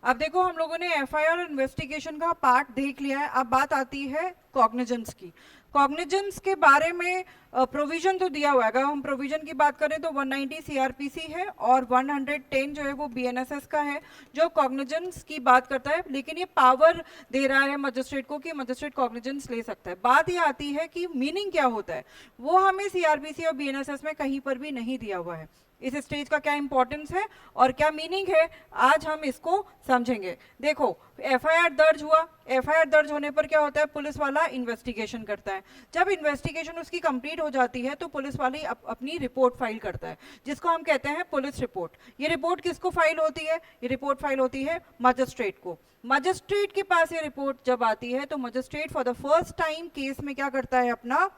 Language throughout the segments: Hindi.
अब देखो हम लोगों ने एफआईआर इन्वेस्टिगेशन का पार्ट देख लिया है, अब बात आती है कॉग्निजेंस की। कॉग्निजेंस के बारे में प्रोविजन तो दिया हुआ है। अगर हम प्रोविजन की बात करें तो 190 सीआरपीसी है और 110 जो है वो बीएनएसएस का है, जो कॉग्निजेंस की बात करता है, लेकिन ये पावर दे रहा है मजिस्ट्रेट को कि मजिस्ट्रेट कॉग्निजेंस ले सकता है। बात ये आती है कि मीनिंग क्या होता है, वो हमें सीआरपीसी और बीएनएसएस में कहीं पर भी नहीं दिया हुआ है। इस स्टेज का क्या इंपॉर्टेंस है और क्या मीनिंग है, आज हम इसको समझेंगे। देखो, एफआईआर दर्ज हुआ, एफआईआर दर्ज होने पर क्या होता है, पुलिस वाला इन्वेस्टिगेशन करता है। जब इन्वेस्टिगेशन उसकी कंप्लीट हो जाती है तो पुलिस वाली अपनी रिपोर्ट फाइल करता है, जिसको हम कहते हैं पुलिस रिपोर्ट। ये रिपोर्ट किसको फाइल होती है, ये रिपोर्ट फाइल होती है मजिस्ट्रेट को। मजिस्ट्रेट के पास ये रिपोर्ट जब आती है तो magistrate for the first time case में क्या करता है, अपना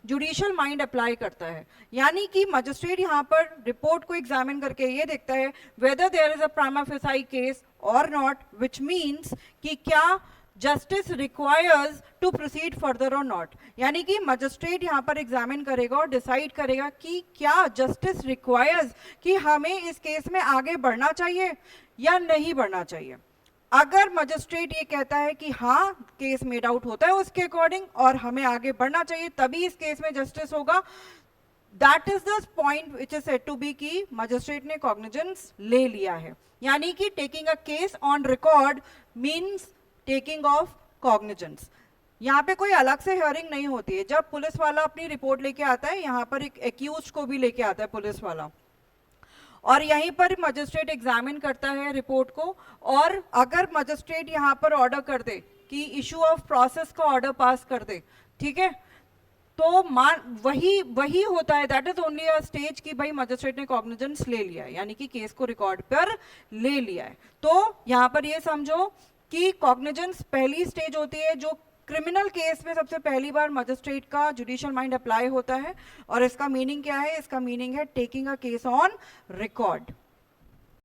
जुडिशियल माइंड अप्लाई करता है। यानी कि मजिस्ट्रेट यहाँ पर रिपोर्ट को एग्जामिन करके ये देखता है weather there is a prima facie case और नॉट, विच मीन्स कि क्या justice requires to proceed further और नॉट। यानी कि मजिस्ट्रेट यहाँ पर एग्जामिन करेगा और डिसाइड करेगा कि क्या जस्टिस रिक्वायर्स कि हमें इस केस में आगे बढ़ना चाहिए या नहीं बढ़ना चाहिए। अगर मजिस्ट्रेट ये कहता है कि हाँ केस मेड आउट होता है उसके अकॉर्डिंग और हमें आगे बढ़ना चाहिए, तभी इस केस में जस्टिस होगा, that is the point which is said to be कि मजिस्ट्रेट ने कॉग्निजेंस ले लिया है। यानी कि taking a case on record means taking of cognizance. यहाँ पे कोई अलग से हियरिंग नहीं होती है। जब पुलिस वाला अपनी रिपोर्ट लेके आता है, यहाँ पर एक एक्यूज को भी लेके आता है पुलिस वाला, और यहीं पर मजिस्ट्रेट एग्जामिन करता है रिपोर्ट को। और अगर मजिस्ट्रेट यहाँ पर ऑर्डर कर दे कि इशू ऑफ प्रोसेस का ऑर्डर पास कर दे, ठीक है, तो मान वही होता है, that is only a stage कि भाई मजिस्ट्रेट ने कॉग्निजेंस ले लिया है, यानी कि केस को रिकॉर्ड पर ले लिया है। तो यहाँ पर ये समझो कि कॉग्निजेंस पहली स्टेज होती है जो क्रिमिनल केस में सबसे पहली बार मजिस्ट्रेट का जुडिशियल माइंड अप्लाई होता है। और इसका मीनिंग क्या है, इसका मीनिंग है taking a case on record.